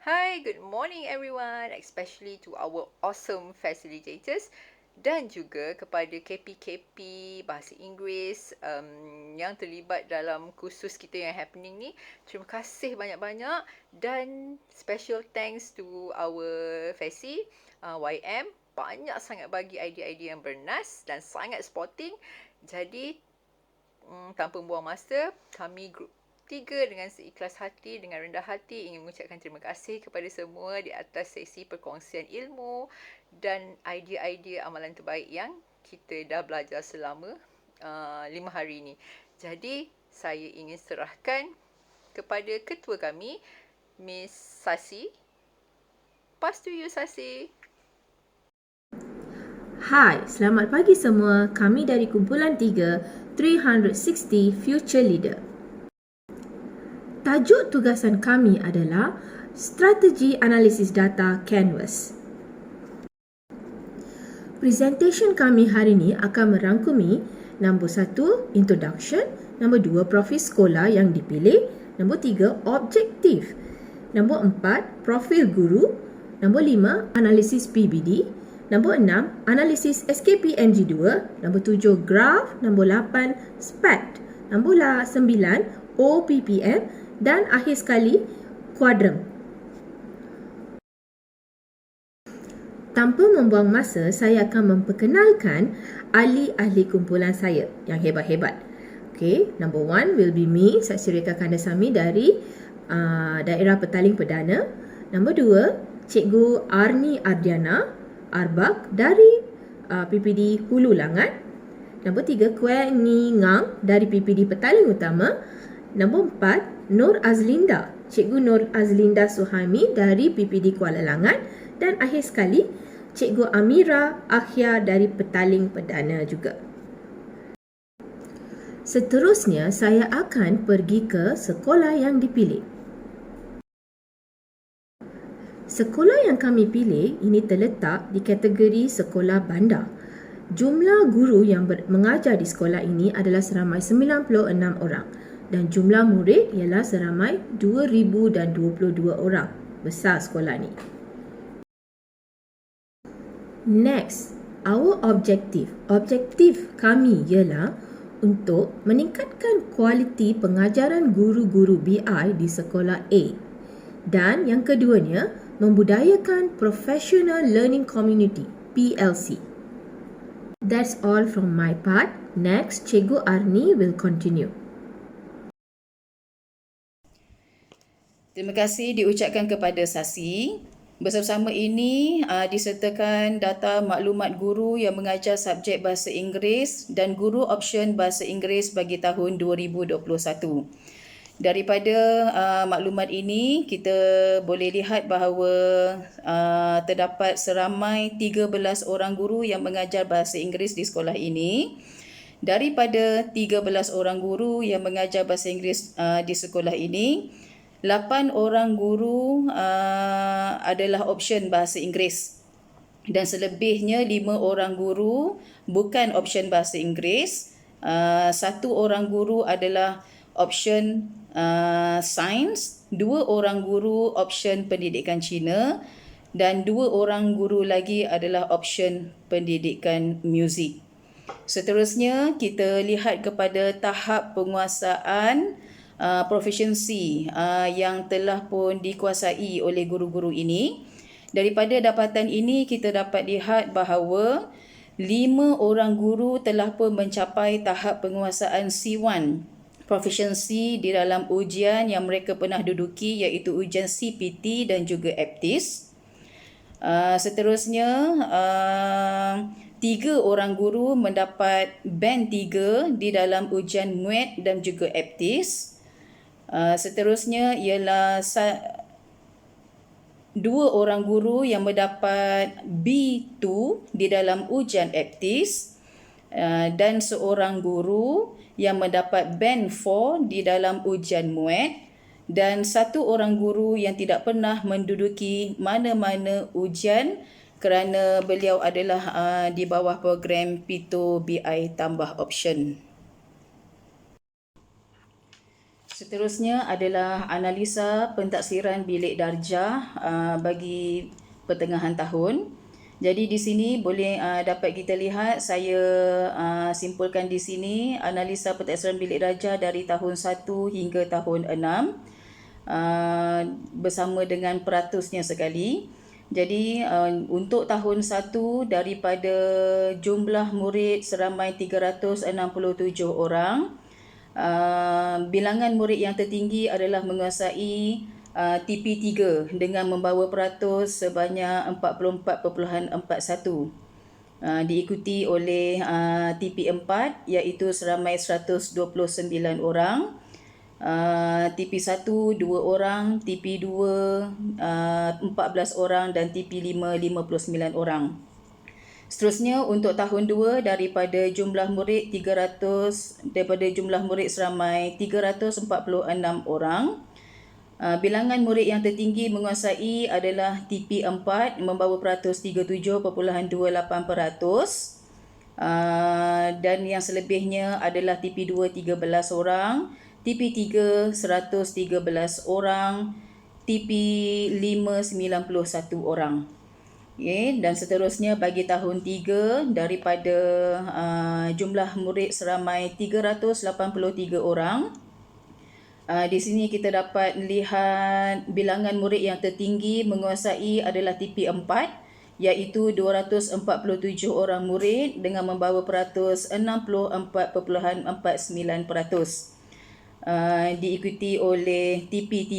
Hi, good morning everyone, especially to our awesome facilitators dan juga kepada KP-KP Bahasa Inggeris yang terlibat dalam kursus kita yang happening ni. Terima kasih banyak-banyak dan special thanks to our Fesi, YM. Banyak sangat bagi idea-idea yang bernas dan sangat sporting. Jadi tanpa buang masa, kami grup 3 dengan seikhlas hati, dengan rendah hati ingin mengucapkan terima kasih kepada semua di atas sesi perkongsian ilmu dan idea-idea amalan terbaik yang kita dah belajar selama 5 hari ini. Jadi, saya ingin serahkan kepada ketua kami, Miss Sasi. Pass to you, Sasi. Hai, selamat pagi semua. Kami dari kumpulan 3, 360 Future Leader. Tajuk tugasan kami adalah Strategi Analisis Data Canvas. Presentation kami hari ini akan merangkumi nombor 1, Introduction, nombor 2, Profil sekolah yang dipilih, nombor 3, Objektif, nombor 4, Profil guru, nombor 5, Analisis PBD, nombor 6, Analisis SKPMG2, nombor 7, Graf, nombor 8, SPECT, nombor 9, OPPM dan akhir sekali, Quadrant. Tanpa membuang masa, saya akan memperkenalkan ahli-ahli kumpulan saya yang hebat-hebat. Okay, number 1 will be me, Saksi Reka Kandasamy dari daerah Petaling Perdana. Number 2, Cikgu Arni Ardiana Arbak dari PPD Hulu Langat. Nombor 3, Kue Ni Ngang dari PPD Petaling Utama. Nombor 4, Nur Azlinda, Cikgu Nur Azlinda Suhaimi dari PPD Kuala Langat. Dan akhir sekali, Cikgu Amira Akhia dari Petaling Perdana juga. Seterusnya, saya akan pergi ke sekolah yang dipilih. Sekolah yang kami pilih ini terletak di kategori sekolah bandar. Jumlah guru yang mengajar di sekolah ini adalah seramai 96 orang dan jumlah murid ialah seramai 2,022 orang. Besar sekolah ni. Next, our objective. Objektif kami ialah untuk meningkatkan kualiti pengajaran guru-guru BI di sekolah A. Dan yang keduanya, membudayakan Professional Learning Community, PLC. That's all from my part. Next, Cikgu Arni will continue. Terima kasih diucapkan kepada Sasi. Bersama-sama ini disertakan data maklumat guru yang mengajar subjek Bahasa Inggeris dan guru option Bahasa Inggeris bagi tahun 2021. Daripada maklumat ini, kita boleh lihat bahawa terdapat seramai 13 orang guru yang mengajar Bahasa Inggeris di sekolah ini. Daripada 13 orang guru yang mengajar Bahasa Inggeris di sekolah ini, 8 orang guru adalah option Bahasa Inggeris. Dan selebihnya 5 orang guru bukan option Bahasa Inggeris. 1 orang guru adalah option Sains, 2 orang guru option Pendidikan Cina dan 2 orang guru lagi adalah option Pendidikan Muzik. Seterusnya, kita lihat kepada tahap penguasaan proficiency yang telah pun dikuasai oleh guru-guru ini. Daripada dapatan ini, kita dapat lihat bahawa 5 orang guru telah pun mencapai tahap penguasaan C1 proficiency di dalam ujian yang mereka pernah duduki, iaitu ujian CPT dan juga APTIS. Seterusnya, 3 orang guru mendapat band 3 di dalam ujian MUET dan juga APTIS. Seterusnya ialah 2 orang guru yang mendapat B2 di dalam ujian APTIS dan seorang guru yang mendapat band 4 di dalam ujian MUET dan 1 orang guru yang tidak pernah menduduki mana-mana ujian kerana beliau adalah di bawah program Pito BI tambah option. Seterusnya adalah analisa pentaksiran bilik darjah bagi pertengahan tahun. Jadi di sini boleh dapat kita lihat, saya simpulkan di sini analisa pentaksiran bilik darjah dari tahun 1 hingga tahun 6 bersama dengan peratusnya sekali. Jadi untuk tahun 1 daripada jumlah murid seramai 367 orang, bilangan murid yang tertinggi adalah menguasai TP3 dengan membawa peratus sebanyak 44.41. Diikuti oleh TP4 iaitu seramai 129 orang. TP1 2 orang, TP2 14 orang dan TP5 59 orang. Seterusnya untuk tahun 2 daripada jumlah murid seramai 346 orang. Bilangan murid yang tertinggi menguasai adalah TP4 membawa peratus 37.28%. Dan yang selebihnya adalah TP2 13 orang, TP3 113 orang, TP5 91 orang. Okay, dan seterusnya bagi tahun 3 daripada jumlah murid seramai 383 orang. Di sini kita dapat lihat bilangan murid yang tertinggi menguasai adalah TP4 iaitu 247 orang murid dengan membawa peratus 64.49%. Diikuti oleh TP3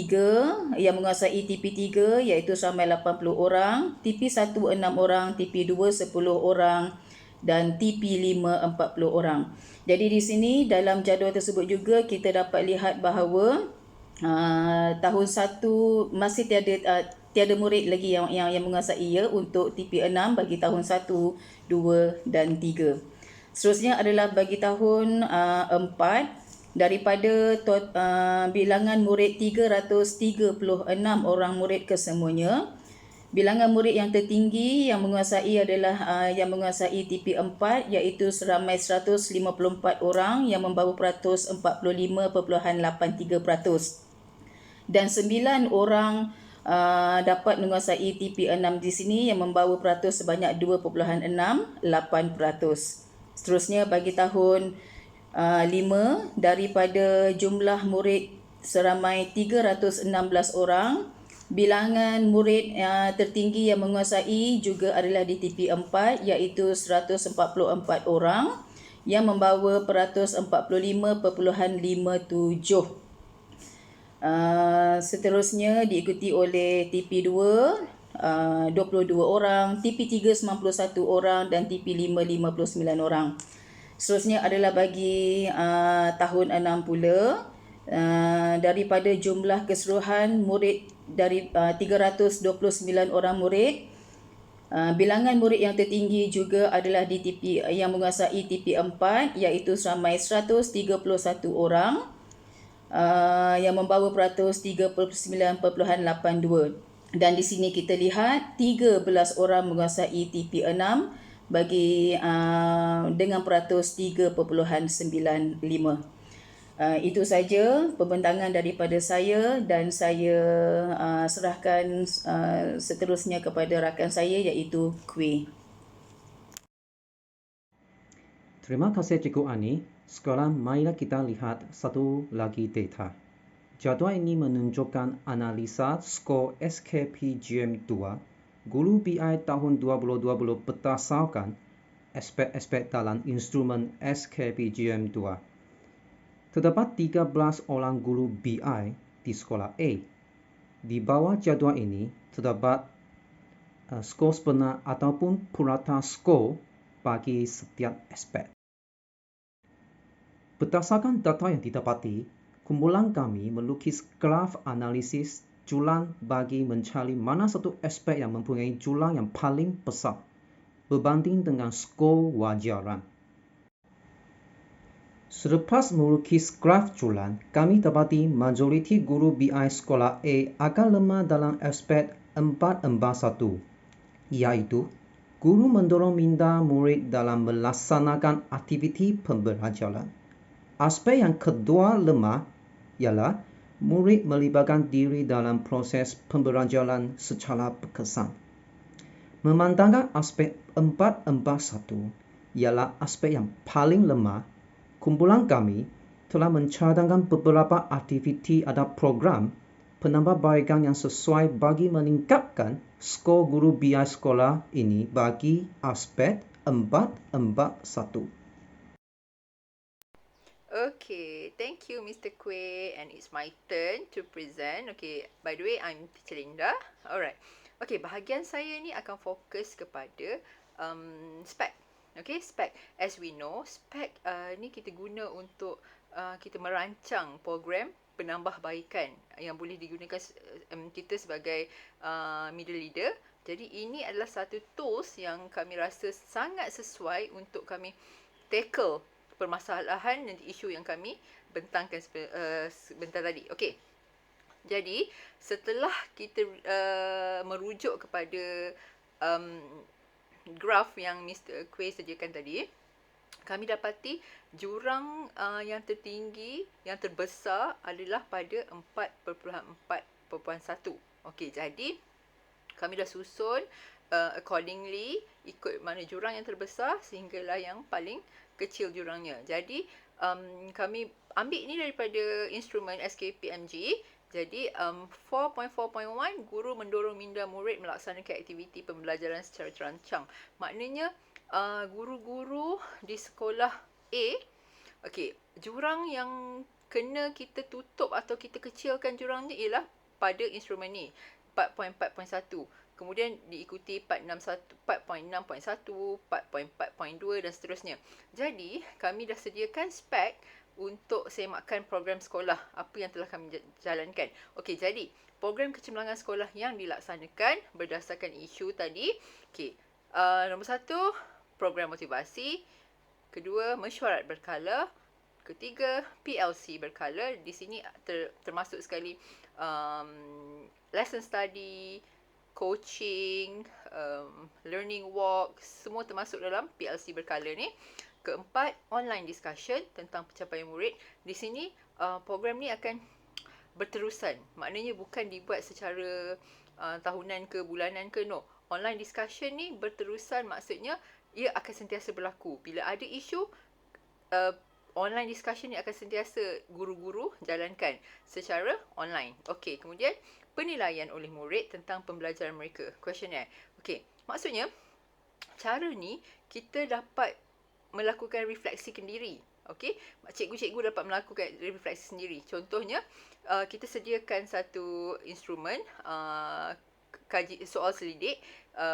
yang menguasai TP3 iaitu seramai 80 orang, TP1 6 orang, TP2 10 orang dan TP5 40 orang. Jadi di sini dalam jadual tersebut juga kita dapat lihat bahawa tahun 1 masih tiada murid lagi yang menguasai untuk TP6 bagi tahun 1, 2 dan 3. Seterusnya adalah bagi tahun 4 daripada bilangan murid 336 orang murid kesemuanya. Bilangan murid yang tertinggi yang menguasai adalah yang menguasai TP4 iaitu seramai 154 orang yang membawa peratus 45.83%. Dan 9 orang dapat menguasai TP6 di sini yang membawa peratus sebanyak 2.68%. Seterusnya bagi tahun 5 daripada jumlah murid seramai 316 orang, bilangan murid tertinggi yang menguasai juga adalah di TP4 iaitu 144 orang yang membawa peratus 45.57. Seterusnya diikuti oleh TP2 22 orang, TP3 91 orang dan TP5 59 orang. Seterusnya adalah bagi tahun 6 pula. Daripada jumlah keseluruhan murid dari 329 orang murid, bilangan murid yang tertinggi juga adalah di TP yang menguasai TP4 iaitu seramai 131 orang yang membawa peratus 39.82. Dan di sini kita lihat 13 orang menguasai TP6 bagi dengan peratus 3.95. Itu saja pembentangan daripada saya dan saya serahkan seterusnya kepada rakan saya iaitu Kui. Terima kasih Cikgu Ani. Sekarang marilah kita lihat satu lagi data. Jadual ini menunjukkan analisa skor SKPGM2 Guru BI tahun 2020 berdasarkan aspek-aspek dalam instrumen SKPGM2. Terdapat 13 orang guru BI di sekolah A. Di bawah jadual ini terdapat skor sebenar ataupun purata skor bagi setiap aspek. Berdasarkan data yang didapati, kumpulan kami melukis graf analisis jumlah bagi mencari mana satu aspek yang mempunyai jumlah yang paling besar berbanding dengan skor wajaran. Selepas melukis graf jumlah, kami dapati majoriti guru BI sekolah A agak lemah dalam aspek 441, iaitu guru mendorong minda murid dalam melaksanakan aktiviti pembelajaran. Aspek yang kedua lemah, ialah murid melibatkan diri dalam proses pembelajaran secara berkesan. Memandangkan aspek 441 ialah aspek yang paling lemah, kumpulan kami telah mencadangkan beberapa aktiviti atau program penambahbaikan yang sesuai bagi meningkatkan skor guru BI sekolah ini bagi aspek 441. Okay, thank you Mr. Kueh, and it's my turn to present. Okay, by the way, I'm Teacher Linda. Alright. Okay, bahagian saya ni akan fokus kepada spec. Okay, spec. As we know, spec ni kita guna untuk kita merancang program penambahbaikan yang boleh digunakan kita sebagai middle leader. Jadi ini adalah satu tools yang kami rasa sangat sesuai untuk kami tackle permasalahan dan isu yang kami bentangkan sebentar tadi. Okey. Jadi, setelah kita merujuk kepada graf yang Mr. Kueh sediakan tadi, kami dapati jurang yang tertinggi, yang terbesar adalah pada 4.4.1. Okey, jadi kami dah susun accordingly ikut mana jurang yang terbesar sehinggalah yang paling kecil jurangnya. Jadi kami ambil ini daripada instrumen SKPMG. Jadi 4.4.1 guru mendorong minda murid melaksanakan aktiviti pembelajaran secara terancang. Maknanya guru-guru di sekolah A, okey, jurang yang kena kita tutup atau kita kecilkan jurangnya ialah pada instrumen ni 4.4.1. Kemudian diikuti 4.6.1, 4.4.2 dan seterusnya. Jadi, kami dah sediakan spek untuk semakan program sekolah apa yang telah kami jalankan. Okey, jadi program kecemerlangan sekolah yang dilaksanakan berdasarkan isu tadi. Okey, nombor 1, program motivasi. Kedua, mesyuarat berkala. Ketiga, PLC berkala. Di sini termasuk sekali lesson study, coaching, learning walk, semua termasuk dalam PLC berkala ni. Keempat, online discussion tentang pencapaian murid. Di sini program ni akan berterusan. Maknanya bukan dibuat secara tahunan ke bulanan ke, no. Online discussion ni berterusan, maksudnya ia akan sentiasa berlaku. Bila ada isu, online discussion ni akan sentiasa guru-guru jalankan secara online. Okey, kemudian penilaian oleh murid tentang pembelajaran mereka, questionnaire. Okey, maksudnya cara ni kita dapat melakukan refleksi sendiri. Okey, cikgu-cikgu dapat melakukan refleksi sendiri. Contohnya, kita sediakan satu instrumen kaji soal selidik,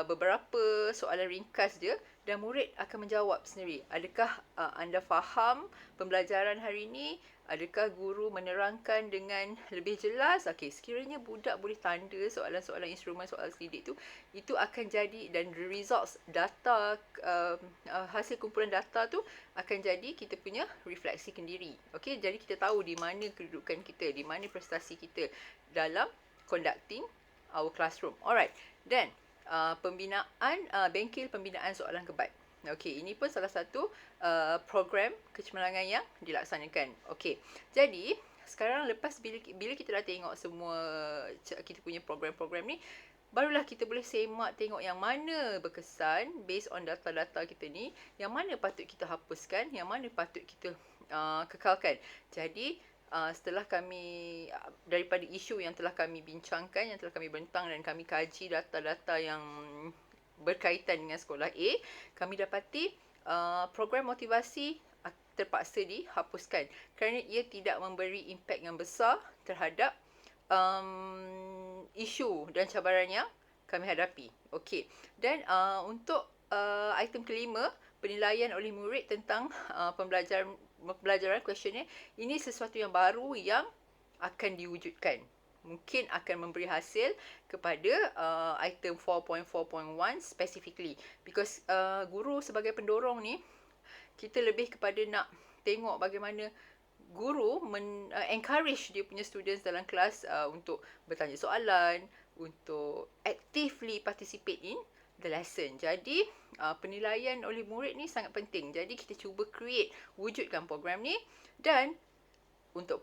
beberapa soalan ringkas je dan murid akan menjawab sendiri. Adakah anda faham pembelajaran hari ini? Adakah guru menerangkan dengan lebih jelas? Okey, sekiranya budak boleh tanda soalan-soalan instrumen soal selidik tu, itu akan jadi, dan results data, hasil kumpulan data tu akan jadi kita punya refleksi sendiri. Okey, jadi kita tahu di mana kedudukan kita, di mana prestasi kita dalam conducting our classroom. Alright, dan pembinaan, bengkel pembinaan soalan kebat. Okey, ini pun salah satu program kecemerlangan yang dilaksanakan. Okey, jadi sekarang lepas bila kita dah tengok semua kita punya program-program ni, barulah kita boleh semak tengok yang mana berkesan based on data-data kita ni, yang mana patut kita hapuskan, yang mana patut kita kekalkan. Jadi setelah kami, daripada isu yang telah kami bincangkan, yang telah kami bentang dan kami kaji data-data yang berkaitan dengan sekolah A, kami dapati program motivasi terpaksa dihapuskan kerana ia tidak memberi impak yang besar terhadap isu dan cabaran yang kami hadapi. Okey, dan untuk item kelima, penilaian oleh murid tentang pembelajaran questionnaire, ini sesuatu yang baru yang akan diwujudkan. Mungkin akan memberi hasil kepada item 4.4.1 specifically, because guru sebagai pendorong ni, kita lebih kepada nak tengok bagaimana guru encourage dia punya students dalam kelas untuk bertanya soalan, untuk actively participate in the lesson. Jadi penilaian oleh murid ni sangat penting. Jadi kita cuba wujudkan program ni, dan untuk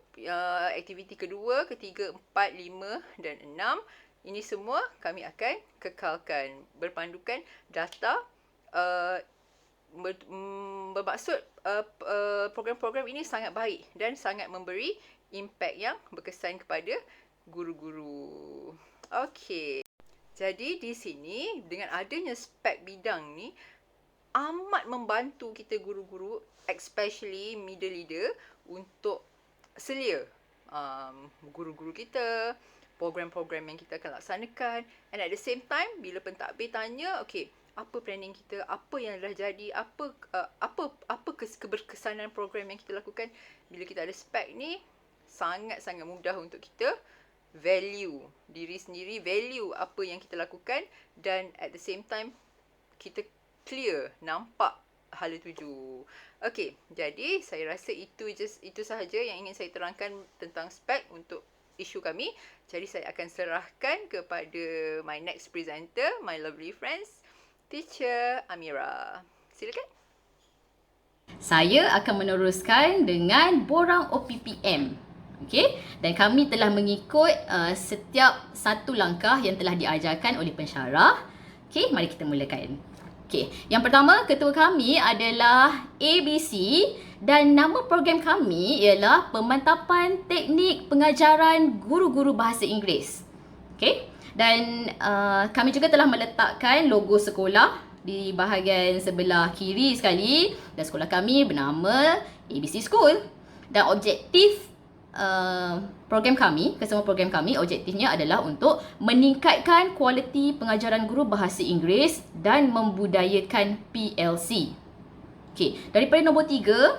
aktiviti kedua, ketiga, 4, 5 dan 6, ini semua kami akan kekalkan berpandukan data bermaksud program-program ini sangat baik dan sangat memberi impak yang berkesan kepada guru-guru. Okey. Jadi di sini dengan adanya spek bidang ni amat membantu kita guru-guru, especially middle leader, untuk selia guru-guru kita, program-program yang kita akan laksanakan, and at the same time bila pentadbir tanya, okey, apa planning kita, apa yang dah jadi, apa keberkesanan program yang kita lakukan, bila kita ada spek ni sangat-sangat mudah untuk kita value diri sendiri, value apa yang kita lakukan, dan at the same time kita clear, nampak hala tuju. Okey, jadi saya rasa itu sahaja yang ingin saya terangkan tentang spek untuk isu kami. Jadi saya akan serahkan kepada my next presenter, my lovely friends, Teacher Amira. Silakan. Saya akan meneruskan dengan borang OPPM. Okey, dan kami telah mengikut setiap satu langkah yang telah diajarkan oleh pensyarah. Okey, mari kita mulakan. Okey, yang pertama, ketua kami adalah ABC dan nama program kami ialah Pemantapan Teknik Pengajaran Guru-Guru Bahasa Inggeris. Okey, dan kami juga telah meletakkan logo sekolah di bahagian sebelah kiri sekali, dan sekolah kami bernama ABC School. Dan objektif program kami, kesemua program kami, objektifnya adalah untuk meningkatkan kualiti pengajaran guru bahasa Inggeris dan membudayakan PLC. Okey, daripada nombor 3,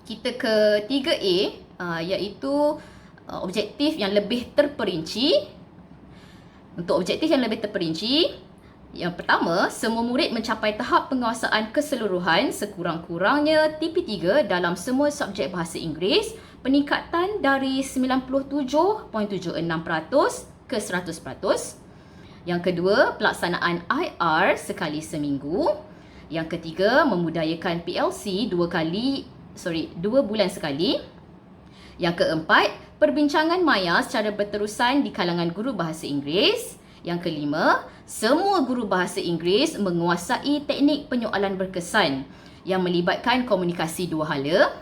kita ke 3A, iaitu objektif yang lebih terperinci. Untuk objektif yang lebih terperinci, yang pertama, semua murid mencapai tahap penguasaan keseluruhan sekurang-kurangnya TP3 dalam semua subjek bahasa Inggeris, peningkatan dari 97.76% ke 100%. Yang kedua, pelaksanaan IR sekali seminggu. Yang ketiga, memudayakan PLC 2 bulan sekali. Yang keempat, perbincangan maya secara berterusan di kalangan guru bahasa Inggeris. Yang kelima, semua guru bahasa Inggeris menguasai teknik penyoalan berkesan yang melibatkan komunikasi dua hala.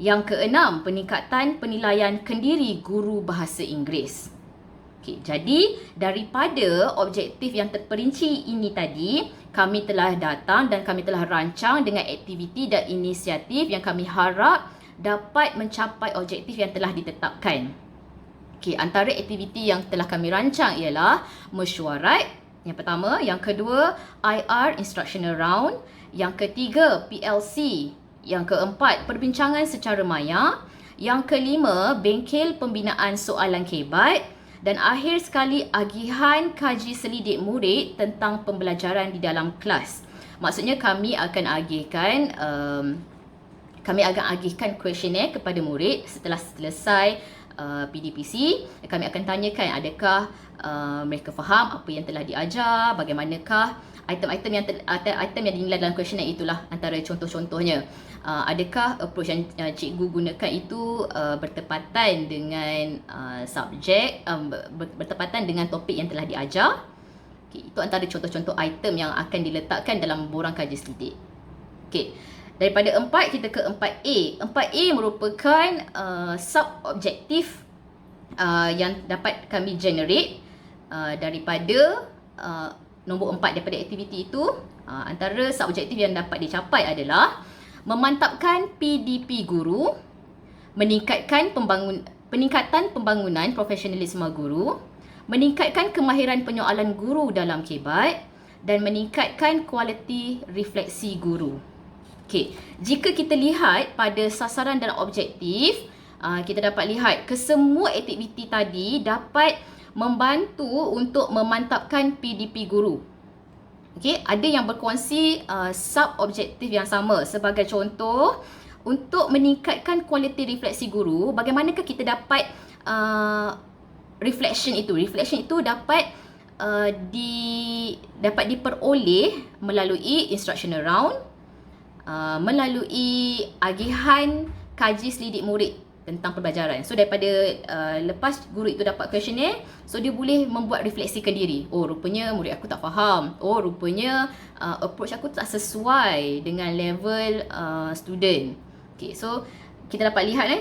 Yang keenam, peningkatan penilaian kendiri guru bahasa Inggeris. Okey, jadi daripada objektif yang terperinci ini tadi, kami telah datang dan kami telah rancang dengan aktiviti dan inisiatif yang kami harap dapat mencapai objektif yang telah ditetapkan. Okey, antara aktiviti yang telah kami rancang ialah mesyuarat, yang pertama. Yang kedua, IR Instructional Round. Yang ketiga, PLC. Yang keempat, perbincangan secara maya. Yang kelima, bengkel pembinaan soalan kebat. Dan akhir sekali, agihan kaji selidik murid tentang pembelajaran di dalam kelas. Maksudnya kami akan agihkan kuesioner kepada murid setelah selesai PDPC. Kami akan tanyakan adakah mereka faham apa yang telah diajar, bagaimanakah item yang dinilai dalam kuesioner itulah antara contoh-contohnya. Adakah approach yang cikgu gunakan itu bertepatan dengan subjek, bertepatan dengan topik yang telah diajar. Okay, itu antara contoh-contoh item yang akan diletakkan dalam borang kaji selidik. Okay. Daripada 4 kita ke 4A. 4A merupakan sub-objektif yang dapat kami generate daripada nombor 4 daripada aktiviti itu. Antara sub-objektif yang dapat dicapai adalah memantapkan PDP guru, peningkatan pembangunan profesionalisme guru, meningkatkan kemahiran penyoalan guru dalam kebat, dan meningkatkan kualiti refleksi guru. Okey, jika kita lihat pada sasaran dan objektif, kita dapat lihat kesemua aktiviti tadi dapat membantu untuk memantapkan PDP guru. Okey, ada yang berkongsi sub-objektif yang sama. Sebagai contoh, untuk meningkatkan kualiti refleksi guru, bagaimanakah kita dapat reflection itu? Reflection itu dapat diperoleh melalui instructional round, melalui agihan kaji selidik murid tentang pembelajaran. So daripada lepas guru itu dapat questionnaire, so dia boleh membuat refleksikan diri. Oh, rupanya murid aku tak faham. Oh, rupanya approach aku tak sesuai dengan level student. Okay, so kita dapat lihat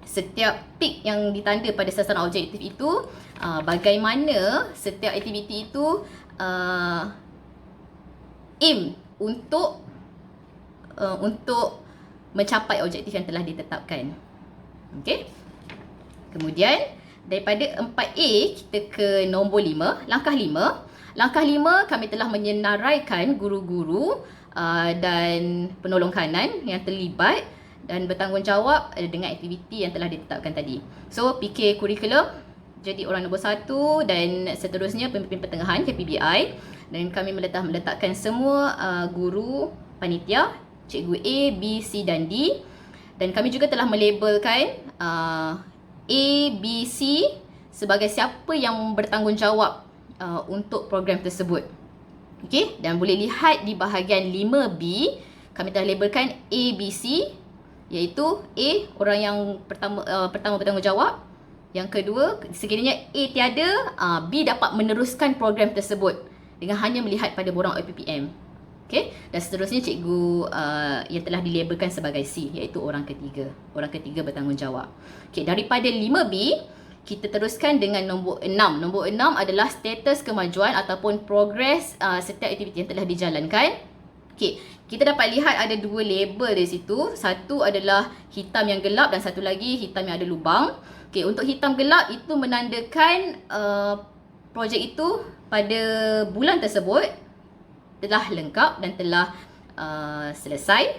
setiap tick yang ditanda pada sasaran objektif itu, bagaimana setiap aktiviti itu aim untuk mencapai objektif yang telah ditetapkan. Okey. Kemudian daripada 4A kita ke nombor 5, langkah 5. Langkah 5 kami telah menyenaraikan guru-guru dan penolong kanan yang terlibat dan bertanggungjawab dengan aktiviti yang telah ditetapkan tadi. So PK kurikulum jadi orang nombor 1 dan seterusnya pemimpin pertengahan KPBI, dan kami meletakkan semua guru panitia, cikgu A, B, C dan D, dan kami juga telah melabelkan A, B, C sebagai siapa yang bertanggungjawab untuk program tersebut. Okey, dan boleh lihat di bahagian 5B kami telah labelkan A, B, C, iaitu A orang yang pertama bertanggungjawab, yang kedua sekiranya A tiada, B dapat meneruskan program tersebut dengan hanya melihat pada borang OPPM. Okay? Dan seterusnya cikgu yang telah dilabelkan sebagai C, iaitu orang ketiga. Orang ketiga bertanggungjawab. Okay, daripada 5B, kita teruskan dengan nombor 6. Nombor 6 adalah status kemajuan ataupun progres setiap aktiviti yang telah dijalankan. Okay, kita dapat lihat ada dua label di situ. Satu adalah hitam yang gelap dan satu lagi hitam yang ada lubang. Okay, untuk hitam gelap itu menandakan projek itu pada bulan tersebut telah lengkap dan telah selesai.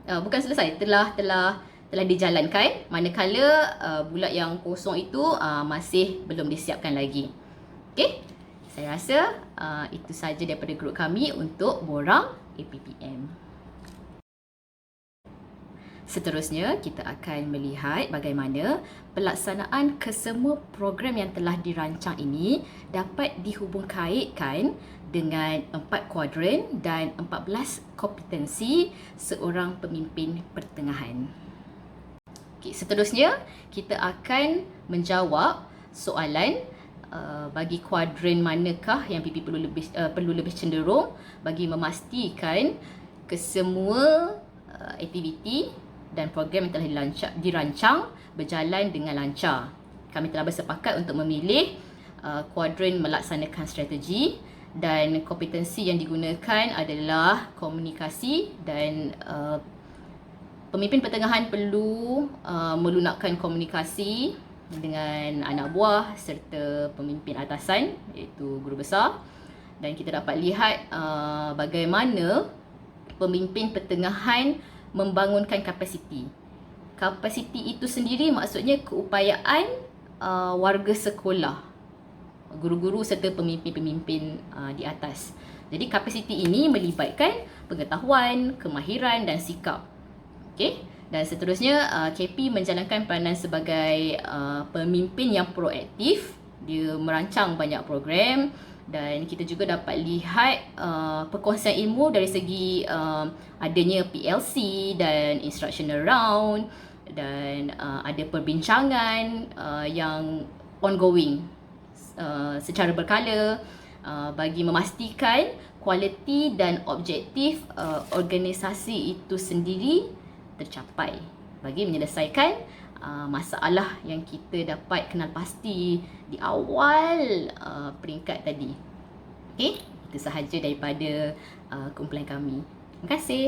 Bukan selesai, telah dijalankan, manakala bulat yang kosong itu masih belum disiapkan lagi. Okey, saya rasa itu saja daripada grup kami untuk borang APPM. Seterusnya, kita akan melihat bagaimana pelaksanaan kesemua program yang telah dirancang ini dapat dihubungkaitkan dengan 4 kuadran dan 14 kompetensi seorang pemimpin pertengahan. Okay, seterusnya, kita akan menjawab soalan bagi kuadran manakah yang PP perlu lebih cenderung bagi memastikan kesemua aktiviti dan program yang telah dirancang berjalan dengan lancar. Kami telah bersepakat untuk memilih kuadran melaksanakan strategi, dan kompetensi yang digunakan adalah komunikasi, dan pemimpin pertengahan perlu melunakkan komunikasi dengan anak buah serta pemimpin atasan iaitu guru besar. Dan kita dapat lihat bagaimana pemimpin pertengahan membangunkan kapasiti. Kapasiti itu sendiri maksudnya keupayaan warga sekolah, guru-guru serta pemimpin-pemimpin di atas. Jadi kapasiti ini melibatkan pengetahuan, kemahiran dan sikap. Okey, dan seterusnya KP menjalankan peranan sebagai pemimpin yang proaktif. Dia merancang banyak program, dan kita juga dapat lihat perkongsian ilmu dari segi adanya PLC dan instructional round, dan ada perbincangan yang ongoing secara berkala bagi memastikan kualiti dan objektif organisasi itu sendiri tercapai, bagi menyelesaikan masalah yang kita dapat kenal pasti di awal peringkat tadi. Okey, itu sahaja daripada kumpulan kami. Terima kasih.